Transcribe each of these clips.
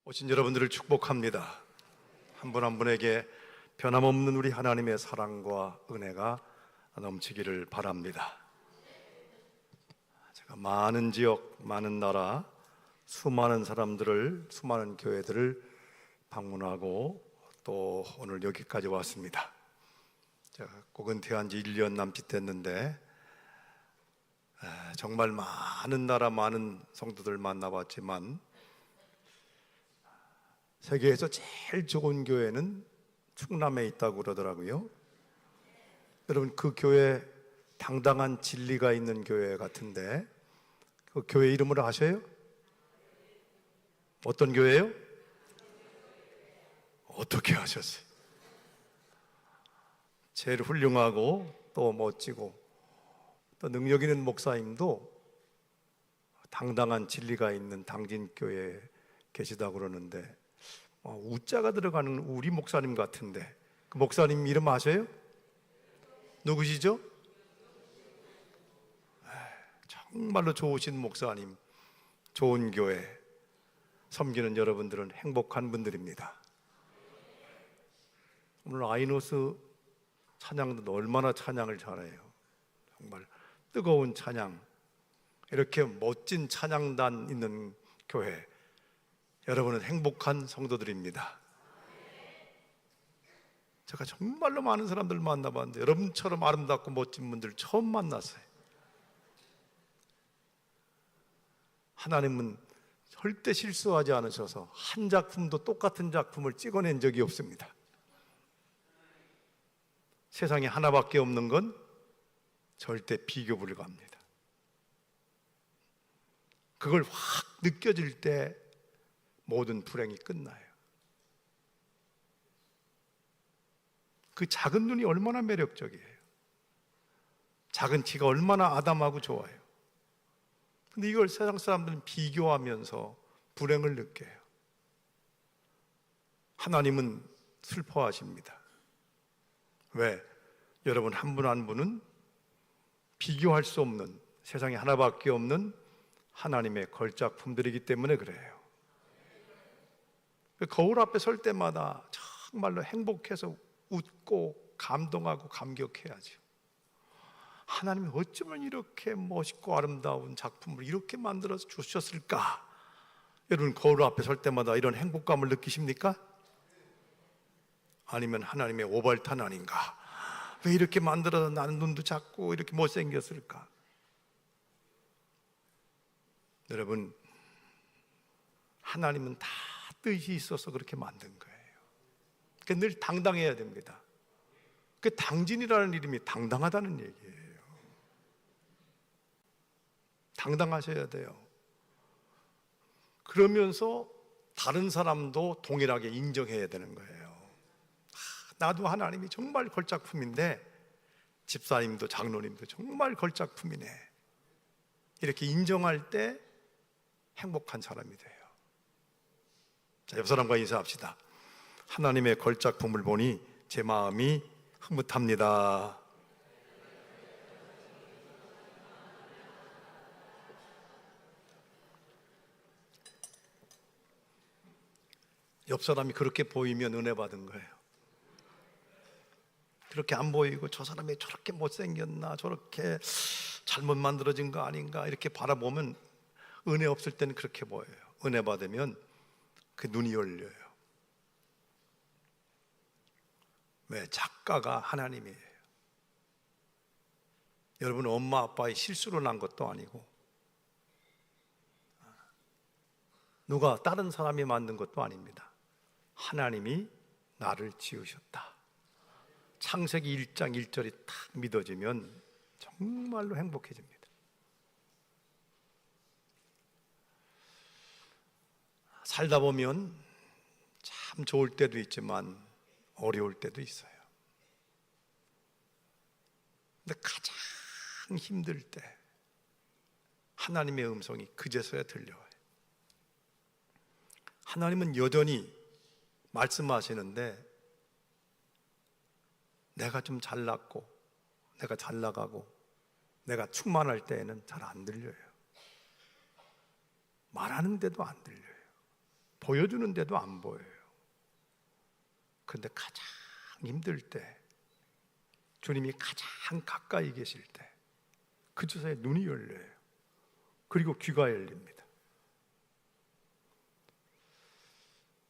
오신 여러분들을 축복합니다. 한 분 한 분에게 변함없는 우리 하나님의 사랑과 은혜가 넘치기를 바랍니다. 제가 많은 지역, 많은 나라, 수많은 사람들을, 수많은 교회들을 방문하고 또 오늘 여기까지 왔습니다. 제가 꼭 은퇴한 지 1년 남짓 됐는데 정말 많은 나라, 많은 성도들 만나봤지만 세계에서 제일 좋은 교회는 충남에 있다고 그러더라고요. 여러분, 그 교회 당당한 진리가 있는 교회 같은데 그 교회 이름을 아셔요? 어떤 교회예요? 어떻게 아셨어요? 제일 훌륭하고 또 멋지고 또 능력 있는 목사님도 당당한 진리가 있는 당진교회에 계시다고 그러는데 우자가 들어가는 우리 목사님 같은데 그 목사님 이름 아세요? 누구시죠? 정말로 좋으신 목사님, 좋은 교회 섬기는 여러분들은 행복한 분들입니다. 오늘 아이노스 찬양도 얼마나 찬양을 잘해요. 정말 뜨거운 찬양, 이렇게 멋진 찬양단 있는 교회, 여러분은 행복한 성도들입니다. 제가 정말로 많은 사람들 만나봤는데 여러분처럼 아름답고 멋진 분들 처음 만났어요. 하나님은 절대 실수하지 않으셔서 한 작품도 똑같은 작품을 찍어낸 적이 없습니다. 세상에 하나밖에 없는 건 절대 비교 불가합니다. 그걸 확 느껴질 때 모든 불행이 끝나요. 그 작은 눈이 얼마나 매력적이에요. 작은 키가 얼마나 아담하고 좋아요. 근데 이걸 세상 사람들은 비교하면서 불행을 느껴요. 하나님은 슬퍼하십니다. 왜? 여러분 한 분 한 분은 비교할 수 없는, 세상에 하나밖에 없는 하나님의 걸작품들이기 때문에 그래요. 거울 앞에 설 때마다 정말로 행복해서 웃고 감동하고 감격해야죠. 하나님이 어쩌면 이렇게 멋있고 아름다운 작품을 이렇게 만들어서 주셨을까? 여러분 거울 앞에 설 때마다 이런 행복감을 느끼십니까? 아니면 하나님의 오발탄 아닌가? 왜 이렇게 만들어서 나는 눈도 작고 이렇게 못생겼을까? 여러분, 하나님은 다 뜻이 있어서 그렇게 만든 거예요. 그러니까 늘 당당해야 됩니다. 그 당진이라는 이름이 당당하다는 얘기예요. 당당하셔야 돼요. 그러면서 다른 사람도 동일하게 인정해야 되는 거예요. 나도 하나님이 정말 걸작품인데 집사님도 장로님도 정말 걸작품이네. 이렇게 인정할 때 행복한 사람이 돼요. 자, 옆 사람과 인사합시다. 하나님의 걸작품을 보니 제 마음이 흐뭇합니다. 옆 사람이 그렇게 보이면 은혜 받은 거예요. 그렇게 안 보이고 저 사람이 저렇게 못생겼나, 저렇게 잘못 만들어진 거 아닌가 이렇게 바라보면 은혜 없을 때는 그렇게 보여요. 은혜 받으면 그 눈이 열려요. 왜? 작가가 하나님이에요. 여러분 엄마 아빠의 실수로 난 것도 아니고 누가 다른 사람이 만든 것도 아닙니다. 하나님이 나를 지으셨다. 창세기 1장 1절이 딱 믿어지면 정말로 행복해집니다. 살다 보면 참 좋을 때도 있지만 어려울 때도 있어요. 근데 가장 힘들 때 하나님의 음성이 그제서야 들려와요. 하나님은 여전히 말씀하시는데 내가 좀 잘났고 내가 잘 나가고 내가 충만할 때에는 잘 안 들려요. 말하는데도 안 들려요. 보여주는데도 안 보여요. 그런데 가장 힘들 때, 주님이 가장 가까이 계실 때, 그 주사에 눈이 열려요. 그리고 귀가 열립니다.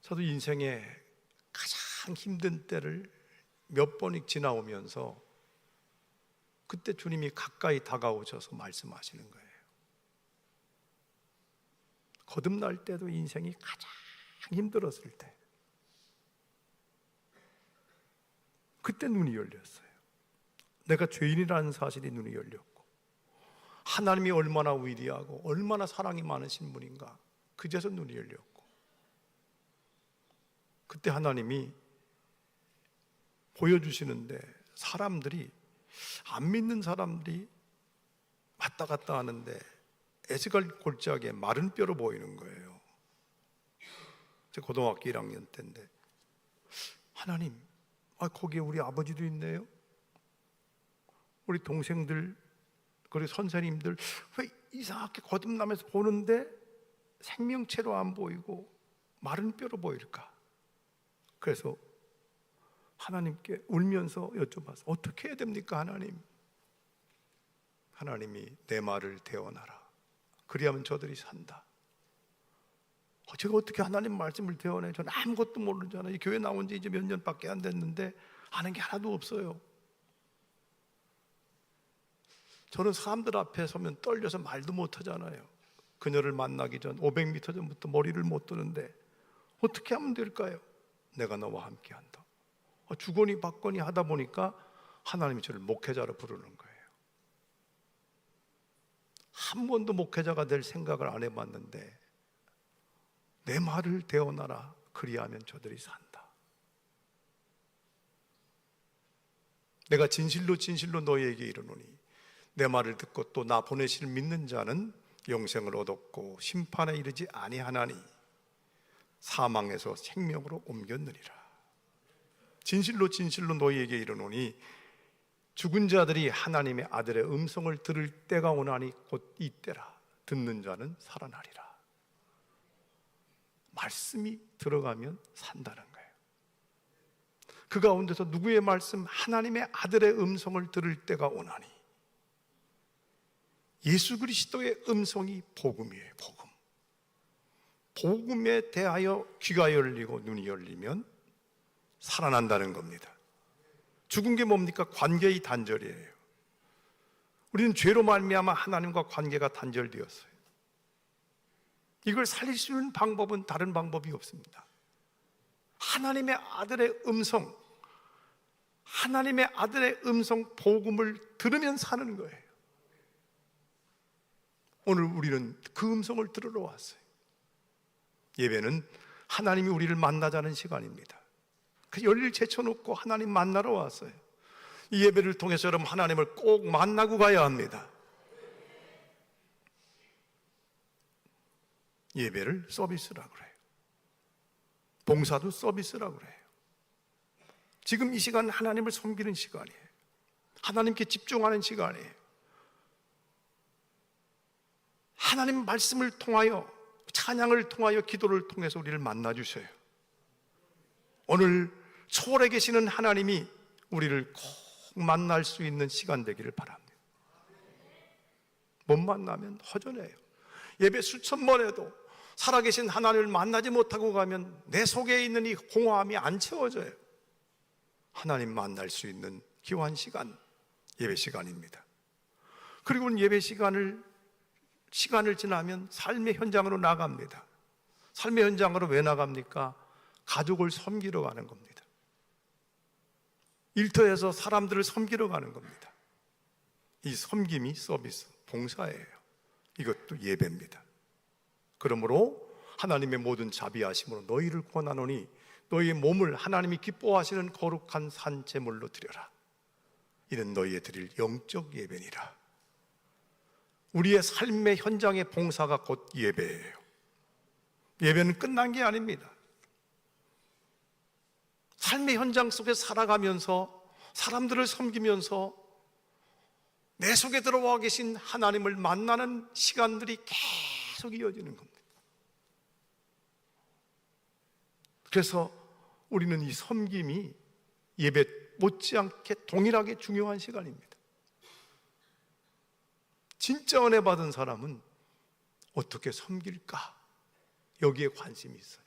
저도 인생에 가장 힘든 때를 몇 번씩 지나오면서 그때 주님이 가까이 다가오셔서 말씀하시는 거예요. 거듭날 때도 인생이 가장 힘들었을 때, 그때 눈이 열렸어요. 내가 죄인이라는 사실이 눈이 열렸고, 하나님이 얼마나 위대하고 얼마나 사랑이 많으신 분인가, 그제서 눈이 열렸고, 그때 하나님이 보여주시는데, 사람들이, 안 믿는 사람들이 왔다 갔다 하는데 에스갈 골짜기에 마른 뼈로 보이는 거예요. 제 고등학교 1학년 때인데, 하나님, 거기에 우리 아버지도 있네요. 우리 동생들, 그리고 선생님들 왜 이상하게 거듭나면서 보는데 생명체로 안 보이고 마른 뼈로 보일까? 그래서 하나님께 울면서 여쭤봤어요. 어떻게 해야 됩니까, 하나님? 하나님이 내 말을 대언하라. 그리하면 저들이 산다. 제가 어떻게 하나님 말씀을 대언해요? 저는 아무것도 모르잖아요. 이 교회 나온 지 이제 몇 년밖에 안 됐는데 아는 게 하나도 없어요. 저는 사람들 앞에 서면 떨려서 말도 못하잖아요. 그녀를 만나기 전 500m 전부터 머리를 못 드는데 어떻게 하면 될까요? 내가 너와 함께 한다. 주거니 받거니 하다 보니까 하나님이 저를 목회자로 부르는 거예요. 한 번도 목회자가 될 생각을 안 해봤는데, 내 말을 대언하라. 그리하면 저들이 산다. 내가 진실로 진실로 너희에게 이르노니 내 말을 듣고 또 나 보내실 믿는 자는 영생을 얻었고 심판에 이르지 아니하나니 사망에서 생명으로 옮겼느니라. 진실로 진실로 너희에게 이르노니 죽은 자들이 하나님의 아들의 음성을 들을 때가 오나니 곧 이때라. 듣는 자는 살아나리라. 말씀이 들어가면 산다는 거예요. 그 가운데서 누구의 말씀? 하나님의 아들의 음성을 들을 때가 오나니. 예수 그리스도의 음성이 복음이에요. 복음. 복음에 대하여 귀가 열리고 눈이 열리면 살아난다는 겁니다. 죽은 게 뭡니까? 관계의 단절이에요. 우리는 죄로 말미암아 하나님과 관계가 단절되었어요. 이걸 살릴 수 있는 방법은 다른 방법이 없습니다. 하나님의 아들의 음성, 하나님의 아들의 음성 복음을 들으면 사는 거예요. 오늘 우리는 그 음성을 들으러 왔어요. 예배는 하나님이 우리를 만나자는 시간입니다. 그 열일 제쳐놓고 하나님 만나러 왔어요. 이 예배를 통해서 여러분 하나님을 꼭 만나고 가야 합니다. 예배를 서비스라고 그래요. 봉사도 서비스라고 그래요. 지금 이 시간 하나님을 섬기는 시간이에요. 하나님께 집중하는 시간이에요. 하나님 말씀을 통하여, 찬양을 통하여, 기도를 통해서 우리를 만나주셔요. 오늘 초월에 계시는 하나님이 우리를 꼭 만날 수 있는 시간 되기를 바랍니다. 못 만나면 허전해요. 예배 수천 번 해도 살아계신 하나님을 만나지 못하고 가면 내 속에 있는 이 공허함이 안 채워져요. 하나님 만날 수 있는 귀한 시간, 예배 시간입니다. 그리고 예배 시간을 지나면 삶의 현장으로 나갑니다. 삶의 현장으로 왜 나갑니까? 가족을 섬기러 가는 겁니다. 일터에서 사람들을 섬기러 가는 겁니다. 이 섬김이 서비스, 봉사예요. 이것도 예배입니다. 그러므로 하나님의 모든 자비하심으로 너희를 권하노니 너희의 몸을 하나님이 기뻐하시는 거룩한 산제물로 드려라. 이는 너희의 드릴 영적 예배니라. 우리의 삶의 현장의 봉사가 곧 예배예요. 예배는 끝난 게 아닙니다. 삶의 현장 속에 살아가면서 사람들을 섬기면서 내 속에 들어와 계신 하나님을 만나는 시간들이 계속 이어지는 겁니다. 그래서 우리는 이 섬김이 예배 못지않게 동일하게 중요한 시간입니다. 진짜 은혜 받은 사람은 어떻게 섬길까? 여기에 관심이 있어요.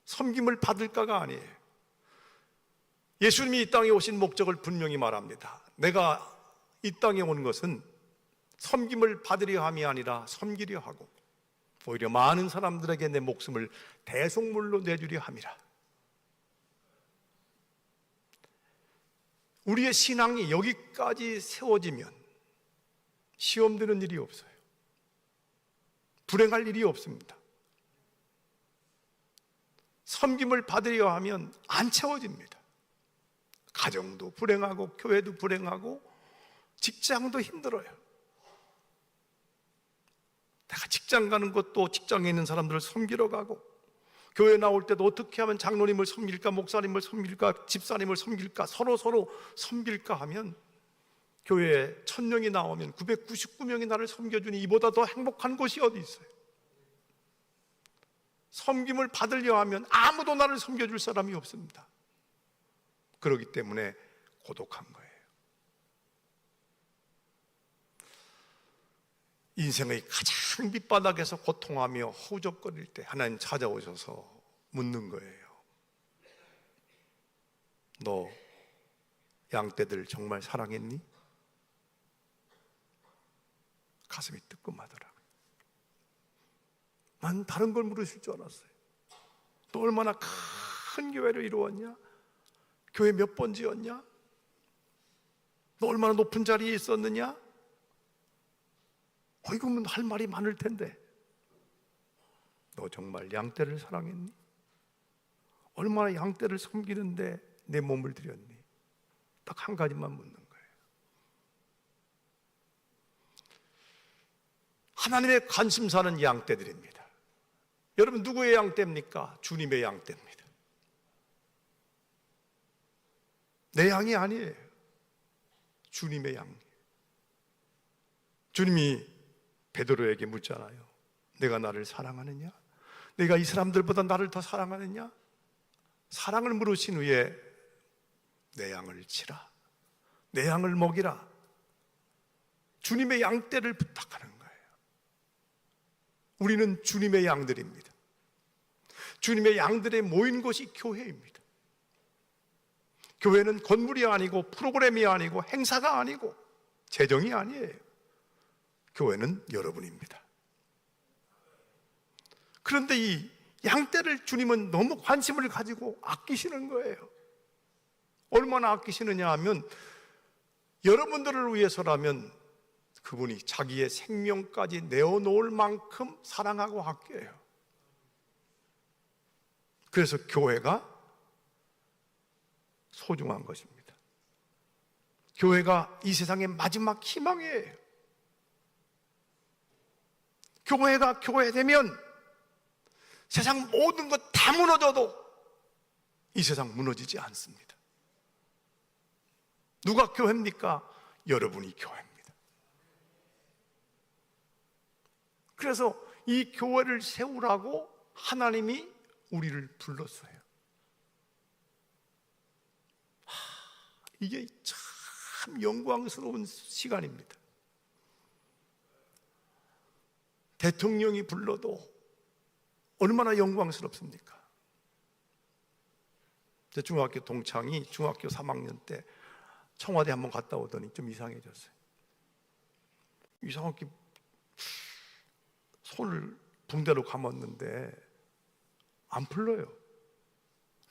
섬김을 받을까가 아니에요. 예수님이 이 땅에 오신 목적을 분명히 말합니다. 내가 이 땅에 온 것은 섬김을 받으려 함이 아니라 섬기려 하고 오히려 많은 사람들에게 내 목숨을 대속물로 내주려 함이라. 우리의 신앙이 여기까지 세워지면 시험 드는 일이 없어요. 불행할 일이 없습니다. 섬김을 받으려 하면 안 채워집니다. 가정도 불행하고 교회도 불행하고 직장도 힘들어요. 내가 직장 가는 것도 직장에 있는 사람들을 섬기러 가고 교회 나올 때도 어떻게 하면 장로님을 섬길까, 목사님을 섬길까, 집사님을 섬길까, 서로 섬길까 하면 교회에 1000명이 나오면 999명이 나를 섬겨주니 이보다 더 행복한 곳이 어디 있어요? 섬김을 받으려 하면 아무도 나를 섬겨줄 사람이 없습니다. 그렇기 때문에 고독한 거예요. 인생의 가장 밑바닥에서 고통하며 허우적거릴 때 하나님 찾아오셔서 묻는 거예요. 너 양떼들 정말 사랑했니? 가슴이 뜨끔하더라고요. 난 다른 걸 물으실 줄 알았어요. 너 얼마나 큰 교회를 이루었냐? 교회 몇 번 지었냐? 너 얼마나 높은 자리에 있었느냐? 이거면 할 말이 많을 텐데 너 정말 양떼를 사랑했니? 얼마나 양떼를 섬기는데 내 몸을 드렸니? 딱 한 가지만 묻는 거예요. 하나님의 관심사는 양떼들입니다. 여러분 누구의 양떼입니까? 주님의 양떼입니다. 내 양이 아니에요. 주님의 양. 주님이 베드로에게 묻잖아요. 내가 나를 사랑하느냐? 내가 이 사람들보다 나를 더 사랑하느냐? 사랑을 물으신 후에 내 양을 치라, 내 양을 먹이라. 주님의 양떼를 부탁하는 거예요. 우리는 주님의 양들입니다. 주님의 양들의 모인 곳이 교회입니다. 교회는 건물이 아니고 프로그램이 아니고 행사가 아니고 재정이 아니에요. 교회는 여러분입니다. 그런데 이 양떼를 주님은 너무 관심을 가지고 아끼시는 거예요. 얼마나 아끼시느냐 하면 여러분들을 위해서라면 그분이 자기의 생명까지 내어놓을 만큼 사랑하고 아껴요. 그래서 교회가 소중한 것입니다. 교회가 이 세상의 마지막 희망이에요. 교회가 교회되면 세상 모든 것 다 무너져도 이 세상 무너지지 않습니다. 누가 교회입니까? 여러분이 교회입니다. 그래서 이 교회를 세우라고 하나님이 우리를 불렀어요. 이게 참 영광스러운 시간입니다. 대통령이 불러도 얼마나 영광스럽습니까? 제 중학교 동창이 중학교 3학년 때 청와대 한번 갔다 오더니 좀 이상해졌어요. 이상하게 손을 붕대로 감았는데 안 풀려요.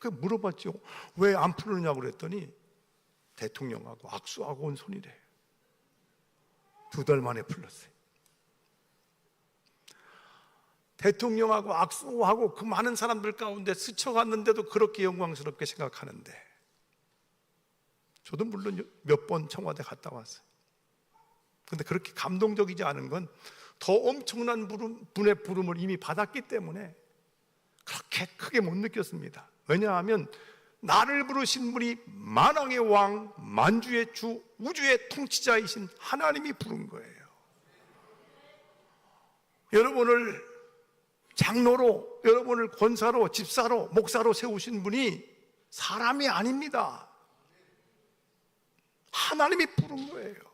그래서 물어봤죠. 왜 안 풀느냐고 그랬더니 대통령하고 악수하고 온 손이래. 2달 만에 풀렸어요. 대통령하고 악수하고 그 많은 사람들 가운데 스쳐갔는데도 그렇게 영광스럽게 생각하는데, 저도 물론 몇 번 청와대 갔다 왔어요. 그런데 그렇게 감동적이지 않은 건 더 엄청난 분의 부름을 이미 받았기 때문에 그렇게 크게 못 느꼈습니다. 왜냐하면 나를 부르신 분이 만왕의 왕, 만주의 주, 우주의 통치자이신 하나님이 부른 거예요. 여러분을 장로로, 여러분을 권사로, 집사로, 목사로 세우신 분이 사람이 아닙니다. 하나님이 부른 거예요.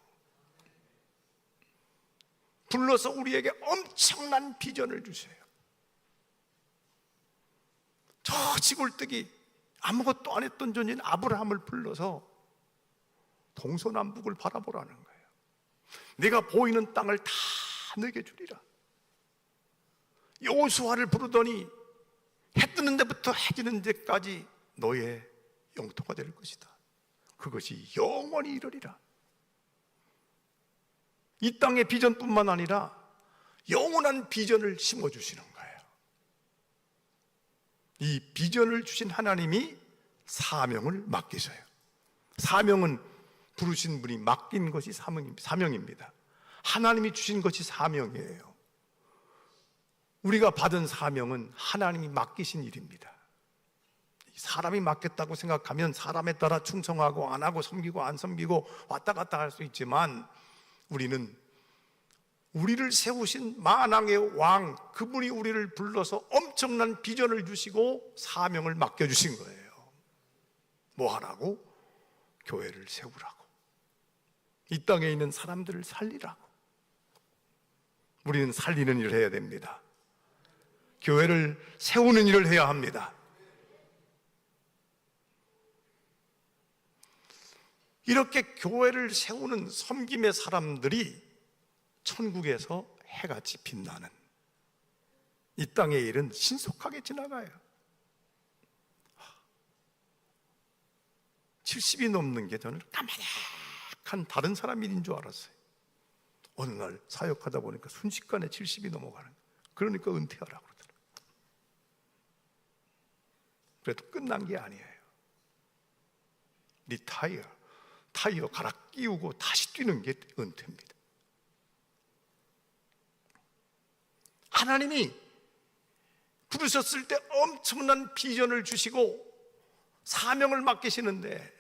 불러서 우리에게 엄청난 비전을 주세요. 저 지골뜨기 아무것도 안 했던 존재인 아브라함을 불러서 동서남북을 바라보라는 거예요. 내가 보이는 땅을 다 너에게 주리라. 여호수아를 부르더니 해 뜨는 데부터 해 지는 데까지 너의 영토가 될 것이다. 그것이 영원히 이르리라. 이 땅의 비전뿐만 아니라 영원한 비전을 심어주시는 거예요. 이 비전을 주신 하나님이 사명을 맡기셔요. 사명은 부르신 분이 맡긴 것이 사명입니다. 하나님이 주신 것이 사명이에요. 우리가 받은 사명은 하나님이 맡기신 일입니다. 사람이 맡겼다고 생각하면 사람에 따라 충성하고 안 하고 섬기고 안 섬기고 왔다 갔다 할 수 있지만, 우리는 우리를 세우신 만왕의 왕, 그분이 우리를 불러서 엄청난 비전을 주시고 사명을 맡겨주신 거예요. 뭐 하라고? 교회를 세우라고, 이 땅에 있는 사람들을 살리라고. 우리는 살리는 일을 해야 됩니다. 교회를 세우는 일을 해야 합니다. 이렇게 교회를 세우는 섬김의 사람들이 천국에서 해같이 빛나는, 이 땅의 일은 신속하게 지나가요. 70이 넘는 게 저는 까마득한 다른 사람 일인 줄 알았어요. 어느 날 사역하다 보니까 순식간에 70이 넘어가는 거예요. 그러니까 은퇴하라고 그러더라고요. 그래도 끝난 게 아니에요. 타이어 갈아 끼우고 다시 뛰는 게 은퇴입니다. 하나님이 부르셨을 때 엄청난 비전을 주시고 사명을 맡기시는데,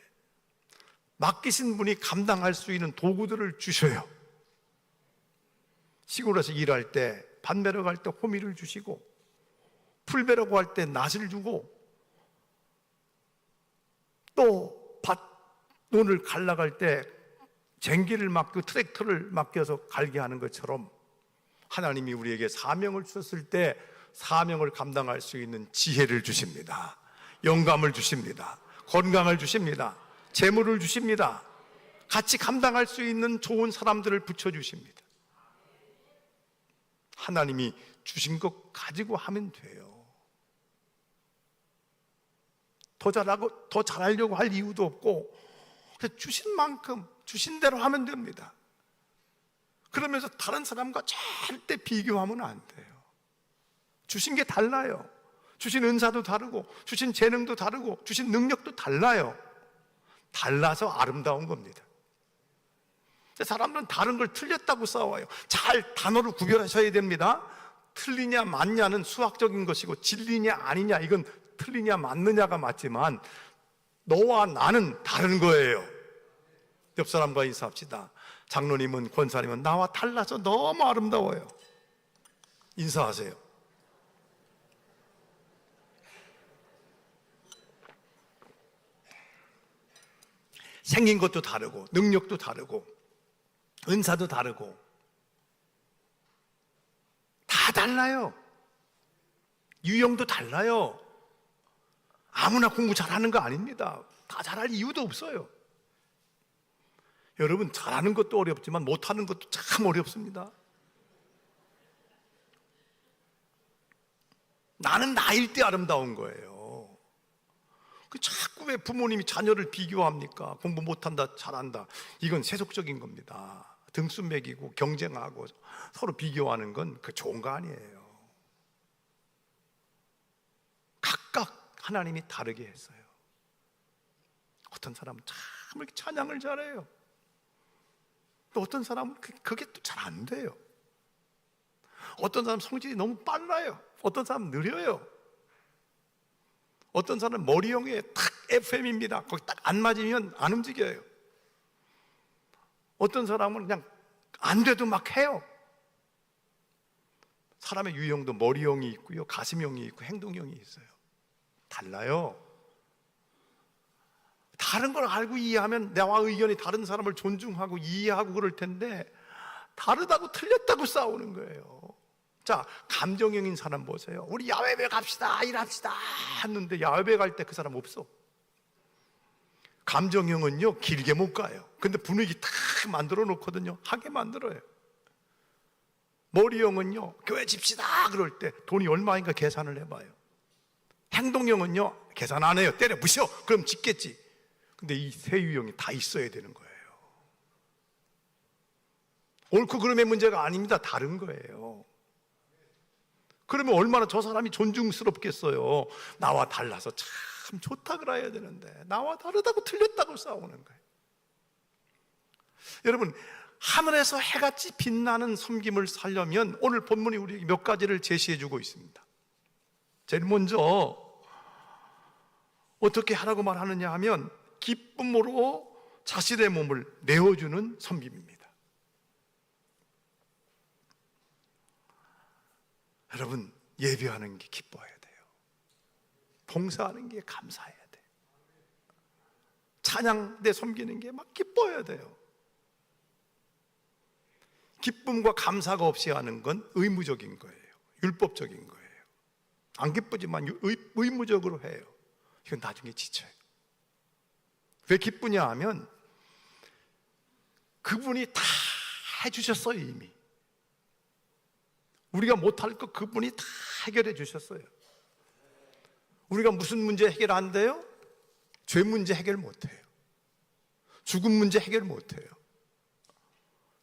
맡기신 분이 감당할 수 있는 도구들을 주셔요. 시골에서 일할 때 밭 매러 갈 때 호미를 주시고, 풀 매려고 할 때 낫을 주고, 또 밭 논을 갈라갈 때 쟁기를 맡고 트랙터를 맡겨서 갈게 하는 것처럼, 하나님이 우리에게 사명을 주셨을 때 사명을 감당할 수 있는 지혜를 주십니다. 영감을 주십니다. 건강을 주십니다. 재물을 주십니다. 같이 감당할 수 있는 좋은 사람들을 붙여주십니다. 하나님이 주신 것 가지고 하면 돼요. 더 잘하고 더 잘하려고 할 이유도 없고, 주신 만큼 주신 대로 하면 됩니다. 그러면서 다른 사람과 절대 비교하면 안 돼요. 주신 게 달라요. 주신 은사도 다르고, 주신 재능도 다르고, 주신 능력도 달라요. 달라서 아름다운 겁니다. 사람들은 다른 걸 틀렸다고 싸워요. 잘 단어를 구별하셔야 됩니다. 틀리냐 맞냐는 수학적인 것이고, 진리냐 아니냐, 이건 틀리냐 맞느냐가 맞지만 너와 나는 다른 거예요. 옆 사람과 인사합시다. 장로님은, 권사님은 나와 달라서 너무 아름다워요. 인사하세요. 생긴 것도 다르고, 능력도 다르고, 은사도 다르고, 다 달라요. 유형도 달라요. 아무나 공부 잘하는 거 아닙니다. 다 잘할 이유도 없어요. 여러분, 잘하는 것도 어렵지만 못하는 것도 참 어렵습니다. 나는 나일 때 아름다운 거예요. 자꾸 왜 부모님이 자녀를 비교합니까? 공부 못한다, 잘한다. 이건 세속적인 겁니다. 등수 매기고 경쟁하고 서로 비교하는 건 그 좋은 거 아니에요. 각각 하나님이 다르게 했어요. 어떤 사람은 참 이렇게 찬양을 잘해요. 또 어떤 사람은 그게 또 잘 안 돼요. 어떤 사람은 성질이 너무 빨라요. 어떤 사람은 느려요. 어떤 사람은 머리형에 탁 FM입니다. 거기 딱 안 맞으면 안 움직여요. 어떤 사람은 그냥 안 돼도 막 해요. 사람의 유형도 머리형이 있고요, 가슴형이 있고 행동형이 있어요. 달라요. 다른 걸 알고 이해하면 나와 의견이 다른 사람을 존중하고 이해하고 그럴 텐데 다르다고 틀렸다고 싸우는 거예요. 자, 감정형인 사람 보세요. 우리 야외배 갑시다, 일합시다 했는데 야외배 갈 때 그 사람 없어. 감정형은요 길게 못 가요. 근데 분위기 딱 만들어 놓거든요. 하게 만들어요. 머리형은요 교회 집시다 그럴 때 돈이 얼마인가 계산을 해봐요. 행동형은요 계산 안 해요. 때려 부셔. 그럼 짓겠지. 근데 이 세 유형이 다 있어야 되는 거예요. 옳고 그름의 문제가 아닙니다. 다른 거예요. 그러면 얼마나 저 사람이 존중스럽겠어요. 나와 달라서 참 좋다 그래야 되는데 나와 다르다고 틀렸다고 싸우는 거예요. 여러분, 하늘에서 해같이 빛나는 섬김을 살려면 오늘 본문이 우리에게 몇 가지를 제시해 주고 있습니다. 제일 먼저 어떻게 하라고 말하느냐 하면 기쁨으로 자신의 몸을 내어주는 섬김입니다. 여러분, 예배하는 게 기뻐야 돼요. 봉사하는 게 감사해야 돼요. 찬양대 섬기는 게 막 기뻐야 돼요. 기쁨과 감사가 없이 하는 건 의무적인 거예요. 율법적인 거예요. 안 기쁘지만 의무적으로 해요. 이건 나중에 지쳐요. 왜 기쁘냐 하면 그분이 다 해주셨어요. 이미 우리가 못할 거 그분이 다 해결해 주셨어요. 우리가 무슨 문제 해결 안 돼요? 죄 문제 해결 못해요. 죽음 문제 해결 못해요.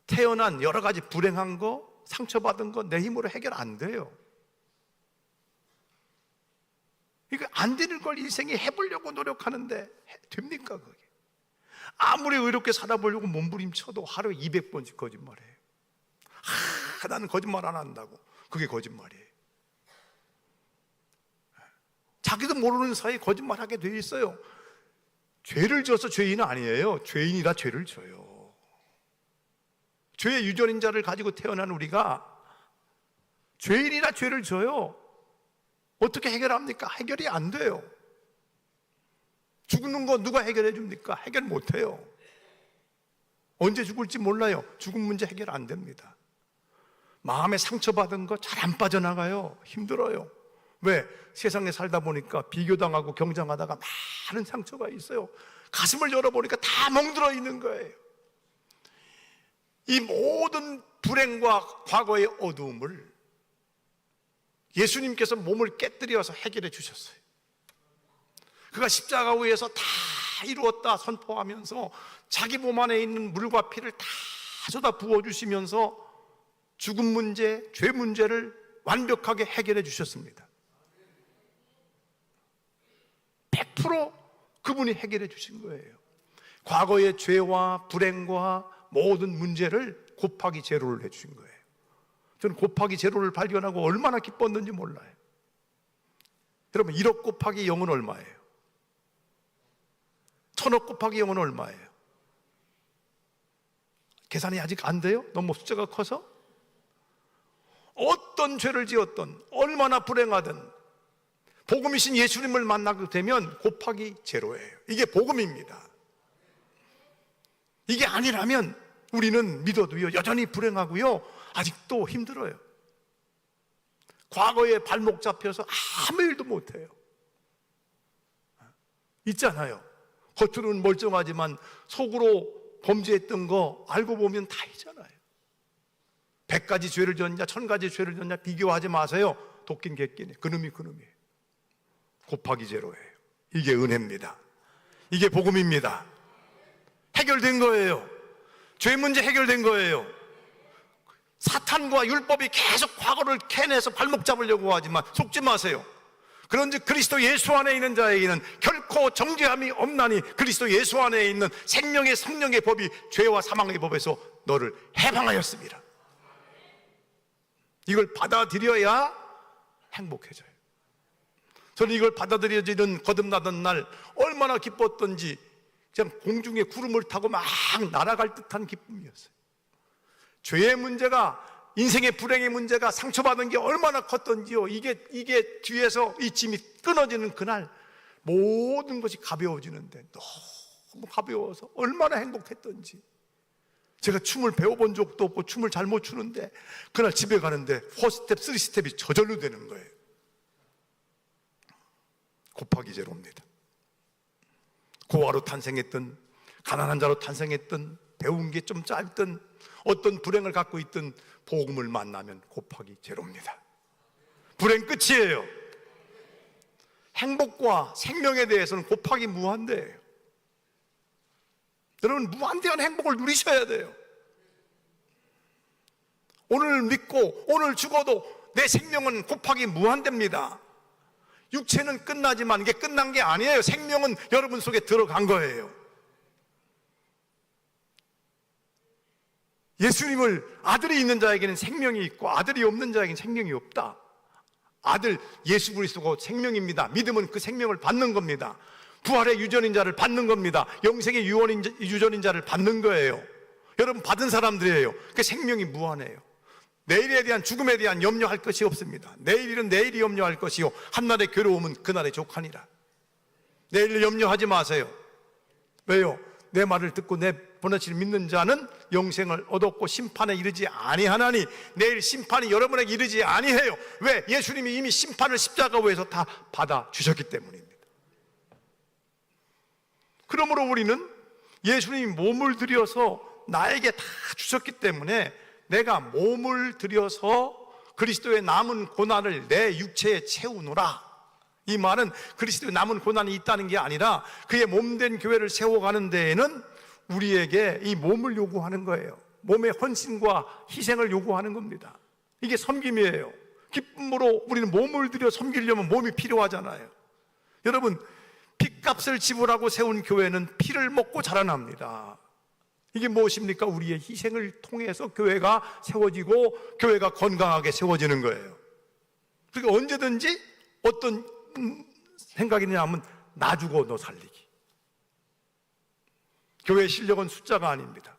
태어난 여러 가지 불행한 거, 상처받은 거 내 힘으로 해결 안 돼요. 이거 안 되는 걸 인생에 해보려고 노력하는데 됩니까 그게? 아무리 의롭게 살아보려고 몸부림쳐도 하루에 200번씩 거짓말해요. 나는 거짓말 안 한다고. 그게 거짓말이에요. 자기도 모르는 사이에 거짓말하게 돼 있어요. 죄를 져서 죄인은 아니에요. 죄인이라 죄를 져요. 죄의 유전인 자를 가지고 태어난 우리가 죄인이라 죄를 져요. 어떻게 해결합니까? 해결이 안 돼요. 죽는 거 누가 해결해 줍니까? 해결 못 해요. 언제 죽을지 몰라요. 죽음 문제 해결 안 됩니다. 마음에 상처받은 거 잘 안 빠져나가요. 힘들어요. 왜? 세상에 살다 보니까 비교당하고 경쟁하다가 많은 상처가 있어요. 가슴을 열어보니까 다 멍들어 있는 거예요. 이 모든 불행과 과거의 어두움을 예수님께서 몸을 깨뜨려서 해결해 주셨어요. 그가 십자가 위에서 다 이루었다 선포하면서 자기 몸 안에 있는 물과 피를 다 쏟아 부어주시면서 죽음 문제, 죄 문제를 완벽하게 해결해 주셨습니다. 100% 그분이 해결해 주신 거예요. 과거의 죄와 불행과 모든 문제를 곱하기 제로를 해주신 거예요. 저는 곱하기 제로를 발견하고 얼마나 기뻤는지 몰라요. 여러분, 1억 곱하기 0은 얼마예요? 1000억 곱하기 0은 얼마예요? 계산이 아직 안 돼요? 너무 숫자가 커서? 어떤 죄를 지었든 얼마나 불행하든 복음이신 예수님을 만나게 되면 곱하기 제로예요. 이게 복음입니다. 이게 아니라면 우리는 믿어도요 여전히 불행하고요 아직도 힘들어요. 과거에 발목 잡혀서 아무 일도 못해요. 있잖아요. 겉으로는 멀쩡하지만 속으로 범죄했던 거 알고 보면 다 있잖아요. 100가지 죄를 졌냐 1000가지 죄를 졌냐 비교하지 마세요. 도끼는 객끼네. 그놈이 그놈이에요. 곱하기 제로예요. 이게 은혜입니다. 이게 복음입니다. 해결된 거예요. 죄 문제 해결된 거예요. 사탄과 율법이 계속 과거를 캐내서 발목 잡으려고 하지만 속지 마세요. 그런즉 그리스도 예수 안에 있는 자에게는 결코 정죄함이 없나니 그리스도 예수 안에 있는 생명의 성령의 법이 죄와 사망의 법에서 너를 해방하였습니다. 이걸 받아들여야 행복해져요. 저는 이걸 받아들여지는 거듭나던 날 얼마나 기뻤던지 그냥 공중에 구름을 타고 막 날아갈 듯한 기쁨이었어요. 죄의 문제가 인생의 불행의 문제가 상처받은 게 얼마나 컸던지요. 이게 뒤에서 이 짐이 끊어지는 그날 모든 것이 가벼워지는데 너무 가벼워서 얼마나 행복했던지. 제가 춤을 배워본 적도 없고 춤을 잘 못 추는데 그날 집에 가는데 4스텝, 3스텝이 저절로 되는 거예요. 곱하기 제로입니다. 고아로 탄생했던, 가난한 자로 탄생했던, 배운 게 좀 짧던, 어떤 불행을 갖고 있던 복음을 만나면 곱하기 제로입니다. 불행 끝이에요. 행복과 생명에 대해서는 곱하기 무한대예요. 여러분, 무한대한 행복을 누리셔야 돼요. 오늘 믿고 오늘 죽어도 내 생명은 곱하기 무한대입니다. 육체는 끝나지만 이게 끝난 게 아니에요. 생명은 여러분 속에 들어간 거예요. 예수님을 아들이 있는 자에게는 생명이 있고 아들이 없는 자에게는 생명이 없다. 아들 예수 그리스도가 생명입니다. 믿음은 그 생명을 받는 겁니다. 부활의 유전인 자를 받는 겁니다. 영생의 유전인 자를 받는 거예요. 여러분 받은 사람들이에요. 그 생명이 무한해요. 내일에 대한 죽음에 대한 염려할 것이 없습니다. 내일은 내일이 염려할 것이요 한날의 괴로움은 그날의 족하니라. 내일을 염려하지 마세요. 왜요? 내 말을 듣고 내 보내시를 믿는 자는 영생을 얻었고 심판에 이르지 아니하나니. 내일 심판이 여러분에게 이르지 아니해요. 왜? 예수님이 이미 심판을 십자가에서 다 받아주셨기 때문입니다. 그러므로 우리는 예수님이 몸을 들여서 나에게 다 주셨기 때문에 내가 몸을 들여서 그리스도의 남은 고난을 내 육체에 채우노라. 이 말은 그리스도의 남은 고난이 있다는 게 아니라 그의 몸된 교회를 세워가는 데에는 우리에게 이 몸을 요구하는 거예요. 몸의 헌신과 희생을 요구하는 겁니다. 이게 섬김이에요. 기쁨으로 우리는 몸을 들여 섬기려면 몸이 필요하잖아요. 여러분, 핏값을 지불하고 세운 교회는 피를 먹고 자라납니다. 이게 무엇입니까? 우리의 희생을 통해서 교회가 세워지고 교회가 건강하게 세워지는 거예요. 그러니까 언제든지 어떤 생각이냐 하면 나 주고 너 살리기. 교회의 실력은 숫자가 아닙니다.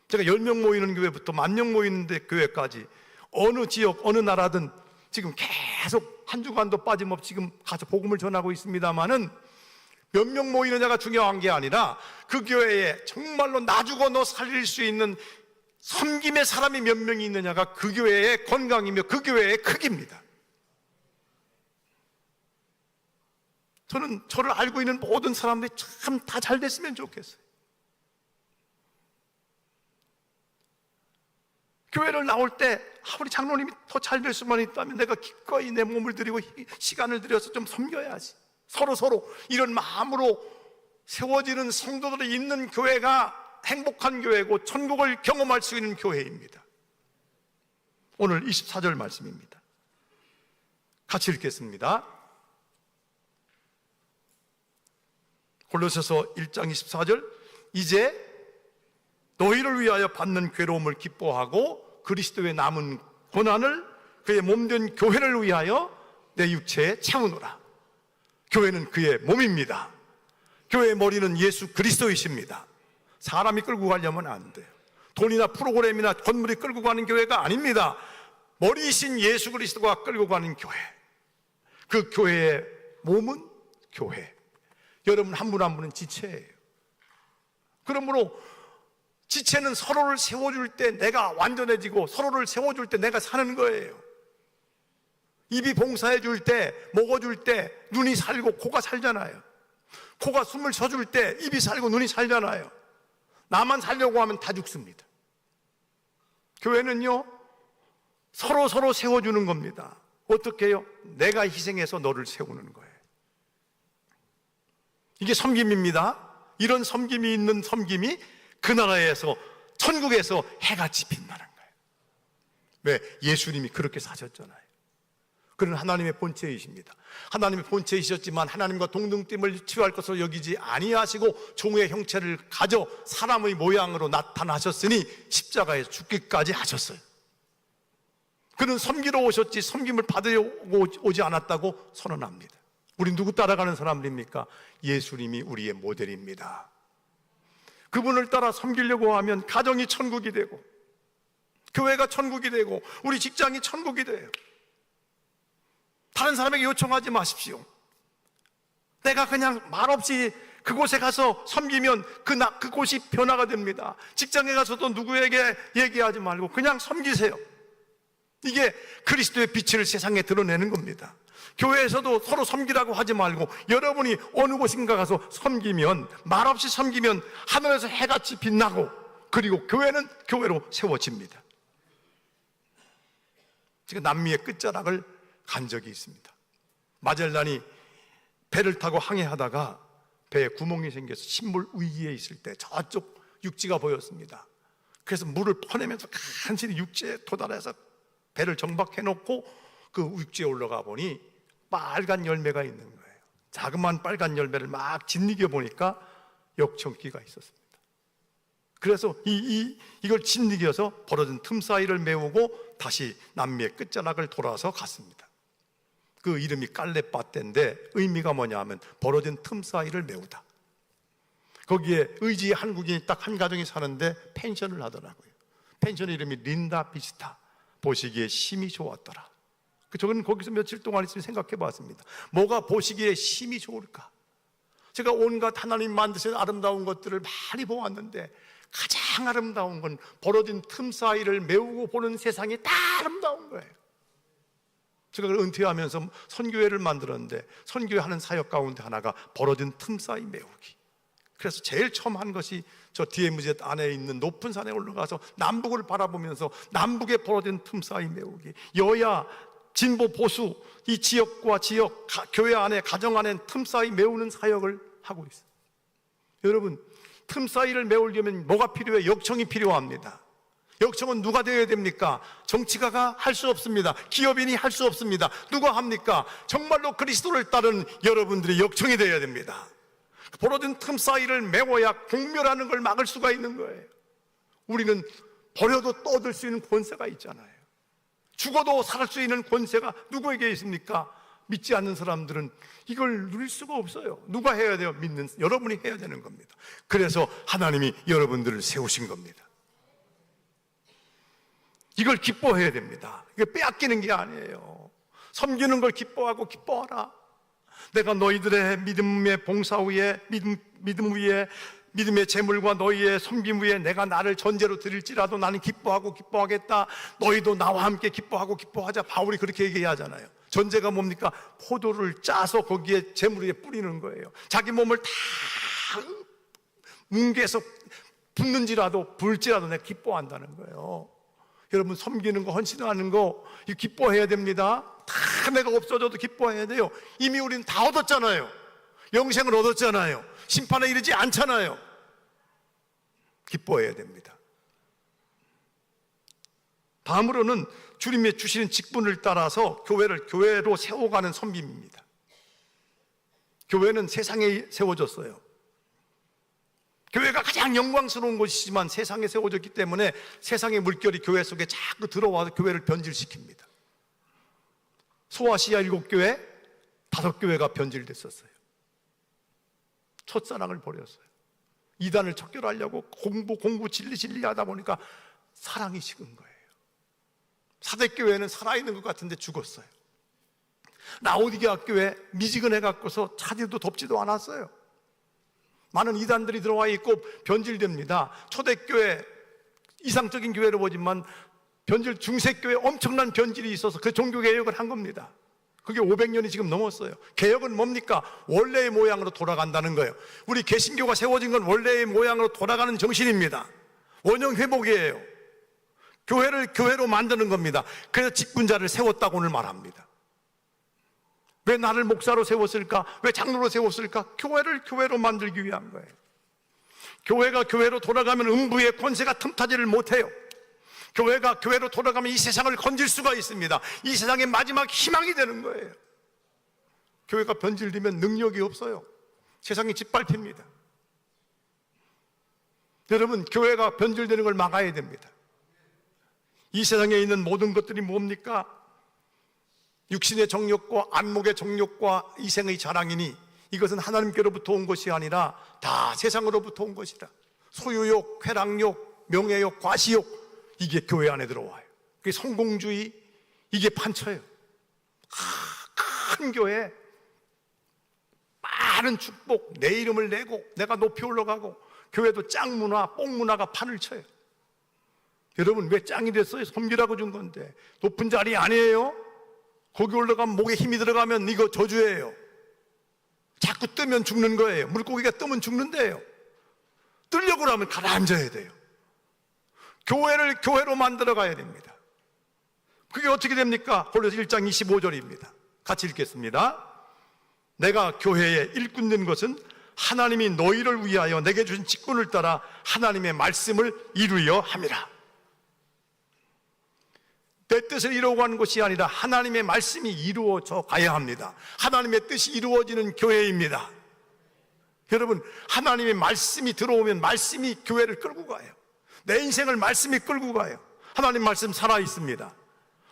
제가 10명 모이는 교회부터 10,000명 모이는 교회까지 어느 지역 어느 나라든 지금 계속 한 주간도 빠짐없이 지금 가서 복음을 전하고 있습니다마는 몇 명 모이느냐가 중요한 게 아니라 그 교회에 정말로 나 주고 너 살릴 수 있는 섬김의 사람이 몇 명이 있느냐가 그 교회의 건강이며 그 교회의 크기입니다. 저는 저를 알고 있는 모든 사람들이 참 다 잘 됐으면 좋겠어요. 교회를 나올 때 우리 장로님이 더 잘 될 수만 있다면 내가 기꺼이 내 몸을 들이고 시간을 들여서 좀 섬겨야지. 서로 이런 마음으로 세워지는 성도들이 있는 교회가 행복한 교회고 천국을 경험할 수 있는 교회입니다. 오늘 24절 말씀입니다. 같이 읽겠습니다. 골로새서 1장 24절. 이제 너희를 위하여 받는 괴로움을 기뻐하고 그리스도의 남은 고난을 그의 몸된 교회를 위하여 내 육체에 채우노라. 교회는 그의 몸입니다. 교회의 머리는 예수 그리스도이십니다. 사람이 끌고 가려면 안 돼요. 돈이나 프로그램이나 건물이 끌고 가는 교회가 아닙니다. 머리이신 예수 그리스도가 끌고 가는 교회. 그 교회의 몸은 교회. 여러분 한 분 한 분은 지체예요. 그러므로 지체는 서로를 세워줄 때 내가 완전해지고 서로를 세워줄 때 내가 사는 거예요. 입이 봉사해 줄 때, 먹어줄 때 눈이 살고 코가 살잖아요. 코가 숨을 쉬어줄 때 입이 살고 눈이 살잖아요. 나만 살려고 하면 다 죽습니다. 교회는요 서로 세워주는 겁니다. 어떻게 해요? 내가 희생해서 너를 세우는 거예요. 이게 섬김입니다. 이런 섬김이 있는 섬김이 그 나라에서 천국에서 해같이 빛나는 거예요. 왜? 예수님이 그렇게 사셨잖아요. 그는 하나님의 본체이십니다. 하나님의 본체이셨지만 하나님과 동등됨을 취할 것으로 여기지 아니하시고 종의 형체를 가져 사람의 모양으로 나타나셨으니 십자가에 죽기까지 하셨어요. 그는 섬기러 오셨지 섬김을 받으려 오지 않았다고 선언합니다. 우리 누구 따라가는 사람들입니까? 예수님이 우리의 모델입니다. 그분을 따라 섬기려고 하면 가정이 천국이 되고 교회가 천국이 되고 우리 직장이 천국이 돼요. 다른 사람에게 요청하지 마십시오. 내가 그냥 말없이 그곳에 가서 섬기면 그곳이 변화가 됩니다. 직장에 가서도 누구에게 얘기하지 말고 그냥 섬기세요. 이게 그리스도의 빛을 세상에 드러내는 겁니다. 교회에서도 서로 섬기라고 하지 말고 여러분이 어느 곳인가 가서 섬기면, 말없이 섬기면 하늘에서 해같이 빛나고, 그리고 교회는 교회로 세워집니다. 제가 남미의 끝자락을 간 적이 있습니다. 마젤란이 배를 타고 항해하다가 배에 구멍이 생겨서 식물 위기에 있을 때 저쪽 육지가 보였습니다. 그래서 물을 퍼내면서 간신히 육지에 도달해서 배를 정박해놓고 그 육지에 올라가 보니 빨간 열매가 있는 거예요. 자그마한 빨간 열매를 막 짓이겨 보니까 역청기가 있었습니다. 그래서 이걸 짓이겨서 벌어진 틈 사이를 메우고 다시 남미의 끝자락을 돌아서 갔습니다. 그 이름이 깔레빠떼인데 의미가 뭐냐 하면 벌어진 틈 사이를 메우다. 거기에 의지의 한국인이 딱 한 가정이 사는데 펜션을 하더라고요. 펜션 이름이 린다 비스타. 보시기에 심이 좋았더라. 저는 거기서 며칠 동안 있으면 생각해 봤습니다. 뭐가 보시기에 심이 좋을까? 제가 온갖 하나님 만드신 아름다운 것들을 많이 보았는데 가장 아름다운 건 벌어진 틈 사이를 메우고 보는 세상이 다 아름다운 거예요. 제가 은퇴하면서 선교회를 만들었는데 선교회하는 사역 가운데 하나가 벌어진 틈 사이 메우기. 그래서 제일 처음 한 것이 저 DMZ 안에 있는 높은 산에 올라가서 남북을 바라보면서 남북에 벌어진 틈 사이 메우기. 여야, 진보, 보수, 이 지역과 지역, 교회 안에, 가정 안에 틈 사이 메우는 사역을 하고 있어요. 여러분, 틈 사이를 메우려면 뭐가 필요해요? 역청이 필요합니다. 역청은 누가 되어야 됩니까? 정치가가 할 수 없습니다. 기업인이 할 수 없습니다. 누가 합니까? 정말로 그리스도를 따르는 여러분들이 역청이 되어야 됩니다. 벌어진 틈 사이를 메워야 공멸하는 걸 막을 수가 있는 거예요. 우리는 버려도 또 얻을 수 있는 권세가 있잖아요. 죽어도 살 수 있는 권세가 누구에게 있습니까? 믿지 않는 사람들은 이걸 누릴 수가 없어요. 누가 해야 돼요? 믿는 여러분이 해야 되는 겁니다. 그래서 하나님이 여러분들을 세우신 겁니다. 이걸 기뻐해야 됩니다. 이게 빼앗기는 게 아니에요. 섬기는 걸 기뻐하고 기뻐하라. 내가 너희들의 믿음의 봉사 위에 믿음 위에 믿음의 재물과 너희의 섬김 위에 내가 나를 전제로 드릴지라도 나는 기뻐하고 기뻐하겠다. 너희도 나와 함께 기뻐하고 기뻐하자. 바울이 그렇게 얘기하잖아요. 전제가 뭡니까? 포도를 짜서 거기에 재물 위에 뿌리는 거예요. 자기 몸을 다 뭉개서 붓는지라도 불지라도 내가 기뻐한다는 거예요. 여러분, 섬기는 거, 헌신하는 거 이거 기뻐해야 됩니다. 다 내가 없어져도 기뻐해야 돼요. 이미 우리는 다 얻었잖아요. 영생을 얻었잖아요. 심판에 이르지 않잖아요. 기뻐해야 됩니다. 다음으로는 주님의 주시는 직분을 따라서 교회를 교회로 세워가는 섬김입니다. 교회는 세상에 세워졌어요. 교회가 가장 영광스러운 곳이지만 세상에 세워졌기 때문에 세상의 물결이 교회 속에 자꾸 들어와서 교회를 변질시킵니다. 소아시아 7교회, 5교회가 변질됐었어요. 첫사랑을 버렸어요. 이단을 척결하려고 공부 진리 하다 보니까 사랑이 식은 거예요. 사대교회는 살아있는 것 같은데 죽었어요. 라오디게아 교회 미지근해 갖고서 차지도 덥지도 않았어요. 많은 이단들이 들어와 있고 변질됩니다. 초대교회 이상적인 교회로 보지만 변질 중세교회 엄청난 변질이 있어서 그 종교개혁을 한 겁니다. 그게 500년이 지금 넘었어요. 개혁은 뭡니까? 원래의 모양으로 돌아간다는 거예요. 우리 개신교가 세워진 건 원래의 모양으로 돌아가는 정신입니다. 원형 회복이에요. 교회를 교회로 만드는 겁니다. 그래서 직분자를 세웠다고 오늘 말합니다. 왜 나를 목사로 세웠을까? 왜 장로로 세웠을까? 교회를 교회로 만들기 위한 거예요. 교회가 교회로 돌아가면 음부의 권세가 틈타지를 못해요. 교회가 교회로 돌아가면 이 세상을 건질 수가 있습니다. 이 세상의 마지막 희망이 되는 거예요. 교회가 변질되면 능력이 없어요. 세상이 짓밟힙니다. 여러분, 교회가 변질되는 걸 막아야 됩니다. 이 세상에 있는 모든 것들이 뭡니까? 육신의 정욕과 안목의 정욕과 이생의 자랑이니 이것은 하나님께로부터 온 것이 아니라 다 세상으로부터 온 것이다. 소유욕, 쾌락욕, 명예욕, 과시욕, 이게 교회 안에 들어와요. 그게 성공주의, 이게 판처예요. 큰 교회, 많은 축복, 내 이름을 내고 내가 높이 올라가고, 교회도 짱 문화, 뽕 문화가 판을 쳐요. 여러분, 왜 짱이 됐어요? 섬기라고 준 건데. 높은 자리 아니에요? 거기 올라가면 목에 힘이 들어가면 이거 저주예요. 자꾸 뜨면 죽는 거예요. 물고기가 뜨면 죽는데요. 뜨려고 하면 가라앉아야 돼요. 교회를 교회로 만들어 가야 됩니다. 그게 어떻게 됩니까? 골로새 1장 25절입니다. 같이 읽겠습니다. 내가 교회에 일꾼 된 것은 하나님이 너희를 위하여 내게 주신 직분을 따라 하나님의 말씀을 이루려 함이라. 내 뜻을 이루고 하는 것이 아니라 하나님의 말씀이 이루어져 가야 합니다. 하나님의 뜻이 이루어지는 교회입니다. 여러분, 하나님의 말씀이 들어오면 말씀이 교회를 끌고 가요. 내 인생을 말씀이 끌고 가요. 하나님 말씀 살아있습니다.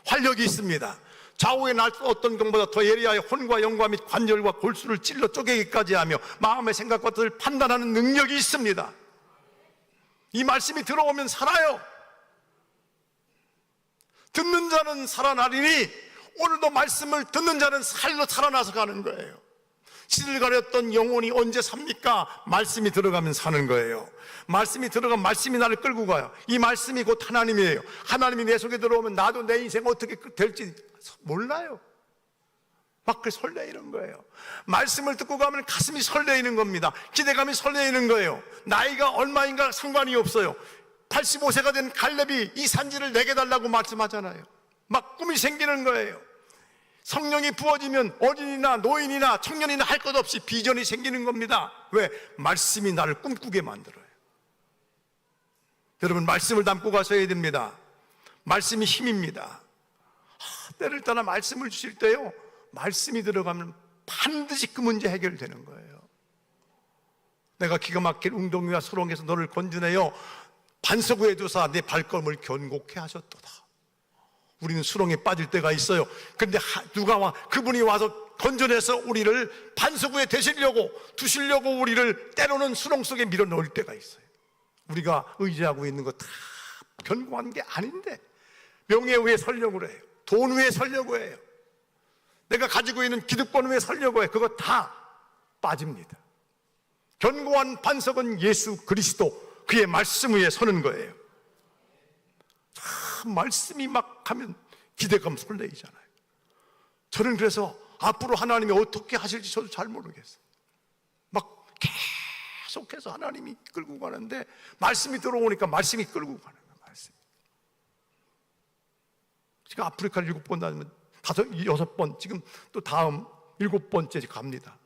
활력이 있습니다. 좌우의 날 어떤 경보다 더 예리하여 혼과 영과 및 관절과 골수를 찔러 쪼개기까지 하며 마음의 생각과 뜻을 판단하는 능력이 있습니다. 이 말씀이 들어오면 살아요. 듣는 자는 살아나리니, 오늘도 말씀을 듣는 자는 살로 살아나서 가는 거예요. 씨를 가렸던 영혼이 언제 삽니까? 말씀이 들어가면 사는 거예요. 말씀이 들어가면 말씀이 나를 끌고 가요. 이 말씀이 곧 하나님이에요. 하나님이 내 속에 들어오면 나도 내 인생 어떻게 될지 몰라요. 막 그 설레이는 거예요. 말씀을 듣고 가면 가슴이 설레이는 겁니다. 기대감이 설레이는 거예요. 나이가 얼마인가 상관이 없어요. 85세가 된 갈렙이 이 산지를 내게 달라고 말씀하잖아요. 막 꿈이 생기는 거예요. 성령이 부어지면 어린이나 노인이나 청년이나 할 것 없이 비전이 생기는 겁니다. 왜? 말씀이 나를 꿈꾸게 만들어요. 여러분, 말씀을 담고 가셔야 됩니다. 말씀이 힘입니다. 때를 따라 말씀을 주실 때요, 말씀이 들어가면 반드시 그 문제 해결되는 거예요. 내가 기가 막힐 웅덩이와 수렁에서 너를 건져내어 반석 위에 두사 내 발걸음을 견고케 하셨도다. 우리는 수렁에 빠질 때가 있어요. 근데 누가 와, 그분이 와서 건져내서 우리를 반석 위에 두시려고 우리를 때로는 수렁 속에 밀어 넣을 때가 있어요. 우리가 의지하고 있는 거 다 견고한 게 아닌데 명예 위에 서려고 해요. 돈 위에 서려고 해요. 내가 가지고 있는 기득권 위에 서려고 해요. 그거 다 빠집니다. 견고한 반석은 예수 그리스도, 그의 말씀 위에 서는 거예요. 말씀이 막 하면 기대감 설레이잖아요. 저는 그래서 앞으로 하나님이 어떻게 하실지 저도 잘 모르겠어요. 막 계속해서 하나님이 끌고 가는데 말씀이 들어오니까 말씀이 끌고 가는 거예요. 말씀. 지금 아프리카를 7번 다니면 5, 6번, 지금 또 다음 7번째 갑니다.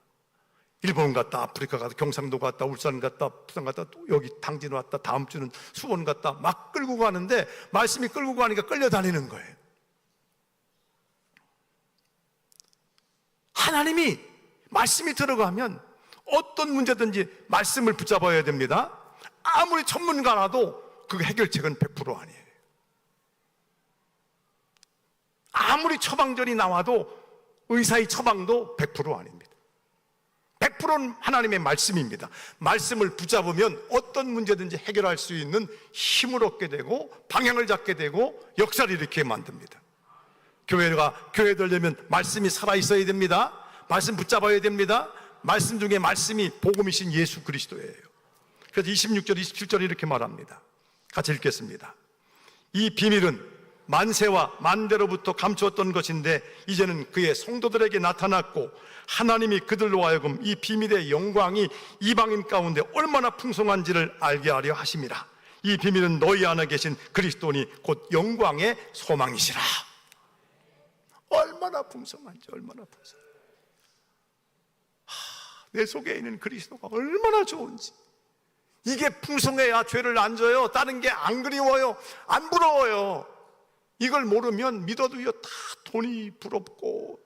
일본 갔다, 아프리카 갔다, 경상도 갔다, 울산 갔다, 부산 갔다, 또 여기 당진 왔다, 다음 주는 수원 갔다, 막 끌고 가는데 말씀이 끌고 가니까 끌려다니는 거예요. 하나님이 말씀이 들어가면 어떤 문제든지 말씀을 붙잡아야 됩니다. 아무리 전문가라도 그 해결책은 100% 아니에요. 아무리 처방전이 나와도 의사의 처방도 100% 아닙니다. 100%는 하나님의 말씀입니다. 말씀을 붙잡으면 어떤 문제든지 해결할 수 있는 힘을 얻게 되고 방향을 잡게 되고 역사를 일으키게 만듭니다. 교회가 교회 되려면 말씀이 살아있어야 됩니다. 말씀 붙잡아야 됩니다. 말씀 중에 말씀이 복음이신 예수 그리스도예요. 그래서 26절, 27절에 이렇게 말합니다. 같이 읽겠습니다. 이 비밀은 만세와 만대로부터 감추었던 것인데 이제는 그의 성도들에게 나타났고 하나님이 그들로 하여금 이 비밀의 영광이 이방인 가운데 얼마나 풍성한지를 알게 하려 하심이라. 이 비밀은 너희 안에 계신 그리스도니 곧 영광의 소망이시라. 얼마나 풍성한지, 얼마나 풍성한지. 내 속에 있는 그리스도가 얼마나 좋은지. 이게 풍성해야 죄를 안 져요. 다른 게 안 그리워요. 안 부러워요. 이걸 모르면 믿어도요, 다 돈이 부럽고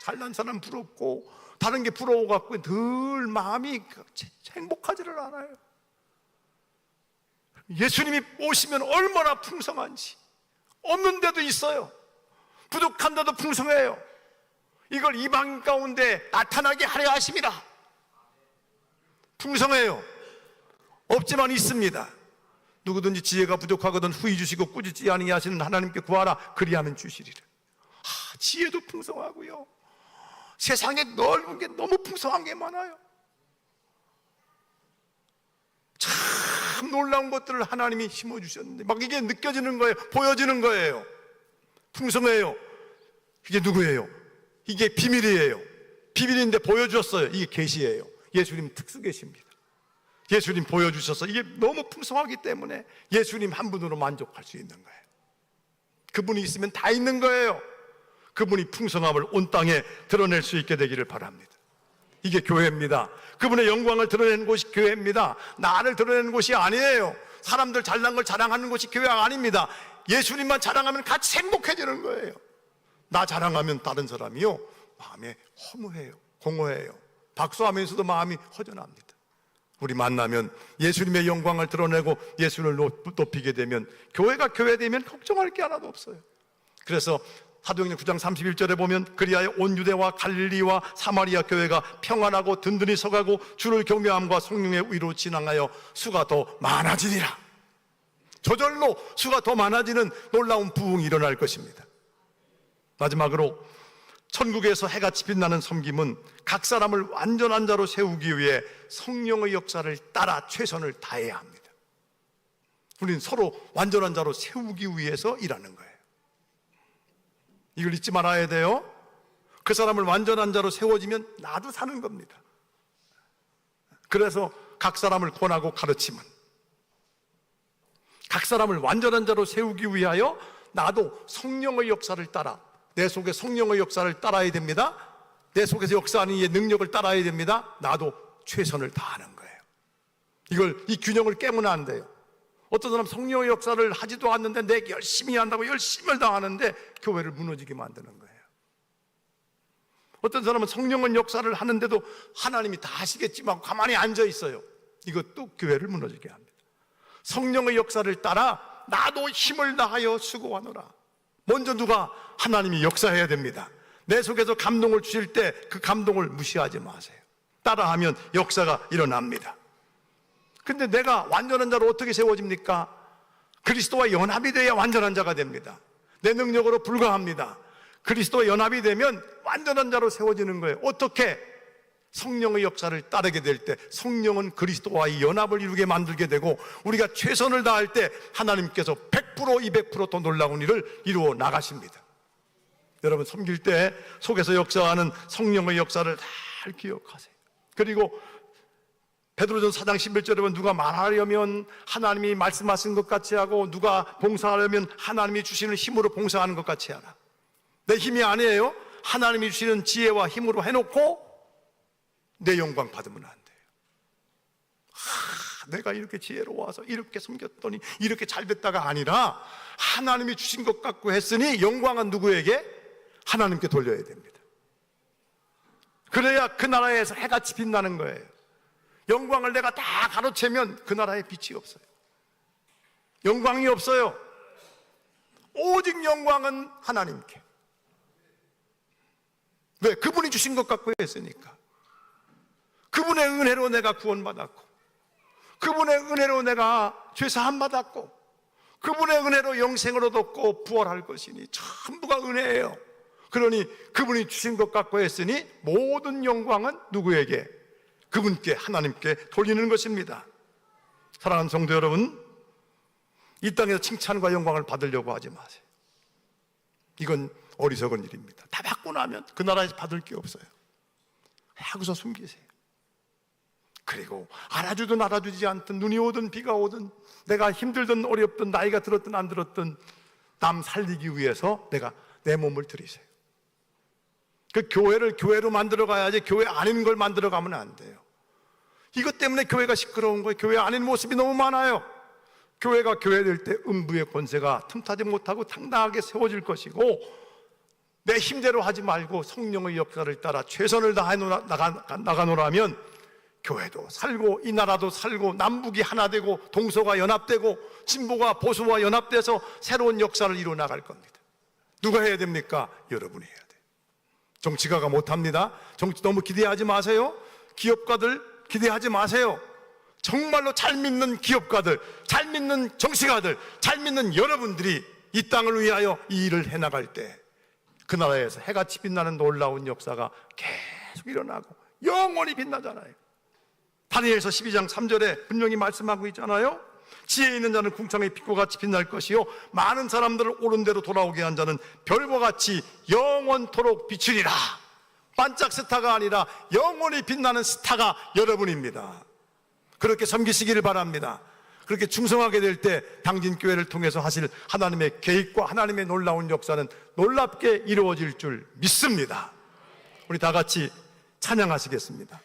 잘난 사람 부럽고 다른 게 부러워갖고 늘 마음이 행복하지를 않아요. 예수님이 오시면 얼마나 풍성한지. 없는 데도 있어요. 부족한 데도 풍성해요. 이걸 이방 가운데 나타나게 하려 하심이라. 풍성해요. 없지만 있습니다. 누구든지 지혜가 부족하거든 후히 주시고 꾸짖지 아니하시는 하나님께 구하라 그리하면 주시리라. 지혜도 풍성하고요, 세상에 넓은 게 너무 풍성한 게 많아요. 참 놀라운 것들을 하나님이 심어주셨는데 막 이게 느껴지는 거예요. 보여지는 거예요. 풍성해요. 이게 누구예요? 이게 비밀이에요. 비밀인데 보여주셨어요. 이게 계시예요. 예수님 특수 계시입니다. 예수님 보여주셔서 이게 너무 풍성하기 때문에 예수님 한 분으로 만족할 수 있는 거예요. 그분이 있으면 다 있는 거예요. 그분이 풍성함을 온 땅에 드러낼 수 있게 되기를 바랍니다. 이게 교회입니다. 그분의 영광을 드러내는 곳이 교회입니다. 나를 드러내는 곳이 아니에요. 사람들 잘난 걸 자랑하는 곳이 교회가 아닙니다. 예수님만 자랑하면 같이 행복해지는 거예요. 나 자랑하면 다른 사람이요, 마음에 허무해요, 공허해요. 박수하면서도 마음이 허전합니다. 우리 만나면 예수님의 영광을 드러내고 예수를 높이게 되면, 교회가 교회되면 걱정할 게 하나도 없어요. 그래서 사도행전 9장 31절에 보면 그리하여 온 유대와 갈릴리와 사마리아 교회가 평안하고 든든히 서가고 주를 경외함과 성령의 위로 진앙하여 수가 더 많아지리라. 저절로 수가 더 많아지는 놀라운 부흥이 일어날 것입니다. 마지막으로 천국에서 해같이 빛나는 섬김은 각 사람을 완전한 자로 세우기 위해 성령의 역사를 따라 최선을 다해야 합니다. 우리는 서로 완전한 자로 세우기 위해서 일하는 거예요. 이걸 잊지 말아야 돼요. 그 사람을 완전한 자로 세워지면 나도 사는 겁니다. 그래서 각 사람을 권하고 가르치면, 각 사람을 완전한 자로 세우기 위하여 나도 성령의 역사를 따라, 내 속에 성령의 역사를 따라야 됩니다. 내 속에서 역사하는 이의 능력을 따라야 됩니다. 나도 최선을 다하는 거예요. 이 균형을 깨면 안 돼요. 어떤 사람 성령의 역사를 하지도 않는데 내가 열심히 한다고 열심을 다하는데 교회를 무너지게 만드는 거예요. 어떤 사람은 성령의 역사를 하는데도 하나님이 다 하시겠지만 가만히 앉아 있어요. 이것도 교회를 무너지게 합니다. 성령의 역사를 따라 나도 힘을 다하여 수고하노라. 먼저 누가? 하나님이 역사해야 됩니다. 내 속에서 감동을 주실 때 그 감동을 무시하지 마세요. 따라하면 역사가 일어납니다. 근데 내가 완전한 자로 어떻게 세워집니까? 그리스도와 연합이 돼야 완전한 자가 됩니다. 내 능력으로 불가합니다. 그리스도와 연합이 되면 완전한 자로 세워지는 거예요. 어떻게? 성령의 역사를 따르게 될 때 성령은 그리스도와의 연합을 이루게 만들게 되고, 우리가 최선을 다할 때 하나님께서 100% 200% 더 놀라운 일을 이루어 나가십니다. 여러분, 섬길 때 속에서 역사하는 성령의 역사를 잘 기억하세요. 그리고 베드로전서 4장 11절에 보면 누가 말하려면 하나님이 말씀하신 것 같이 하고, 누가 봉사하려면 하나님이 주시는 힘으로 봉사하는 것 같이 하라. 내 힘이 아니에요. 하나님이 주시는 지혜와 힘으로 해놓고 내 영광 받으면 안 돼요. 내가 이렇게 지혜로워서 이렇게 섬겼더니 이렇게 잘 됐다가 아니라, 하나님이 주신 것 갖고 했으니 영광은 누구에게? 하나님께 돌려야 됩니다. 그래야 그 나라에서 해같이 빛나는 거예요. 영광을 내가 다 가로채면 그 나라에 빛이 없어요. 영광이 없어요. 오직 영광은 하나님께. 왜? 그분이 주신 것 갖고 했으니까. 그분의 은혜로 내가 구원받았고, 그분의 은혜로 내가 죄사함 받았고, 그분의 은혜로 영생을 얻었고 부활할 것이니 전부가 은혜예요. 그러니 그분이 주신 것 갖고 했으니 모든 영광은 누구에게? 그분께, 하나님께 돌리는 것입니다. 사랑하는 성도 여러분, 이 땅에서 칭찬과 영광을 받으려고 하지 마세요. 이건 어리석은 일입니다. 다 받고 나면 그 나라에서 받을 게 없어요. 하고서 숨기세요. 그리고 알아주든 알아주지 않든, 눈이 오든 비가 오든, 내가 힘들든 어렵든 나이가 들었든 안 들었든 남 살리기 위해서 내가 내 몸을 들이세요. 그 교회를 교회로 만들어 가야지 교회 아닌 걸 만들어 가면 안 돼요. 이것 때문에 교회가 시끄러운 거예요. 교회 아닌 모습이 너무 많아요. 교회가 교회될 때 음부의 권세가 틈타지 못하고 당당하게 세워질 것이고, 내 힘대로 하지 말고 성령의 역사를 따라 최선을 다해 나가노라면 교회도 살고 이 나라도 살고 남북이 하나 되고 동서가 연합되고 진보가 보수와 연합돼서 새로운 역사를 이루어 나갈 겁니다. 누가 해야 됩니까? 여러분이 해야 돼요. 정치가가 못합니다. 정치 너무 기대하지 마세요. 기업가들 기대하지 마세요. 정말로 잘 믿는 기업가들, 잘 믿는 정치가들, 잘 믿는 여러분들이 이 땅을 위하여 이 일을 해나갈 때 그 나라에서 해같이 빛나는 놀라운 역사가 계속 일어나고 영원히 빛나잖아요. 다니엘서 12장 3절에 분명히 말씀하고 있잖아요. 지혜 있는 자는 궁창의 빛과 같이 빛날 것이요 많은 사람들을 옳은 대로 돌아오게 한 자는 별과 같이 영원토록 비추리라. 반짝 스타가 아니라 영원히 빛나는 스타가 여러분입니다. 그렇게 섬기시기를 바랍니다. 그렇게 충성하게 될 때 당진교회를 통해서 하실 하나님의 계획과 하나님의 놀라운 역사는 놀랍게 이루어질 줄 믿습니다. 우리 다 같이 찬양하시겠습니다.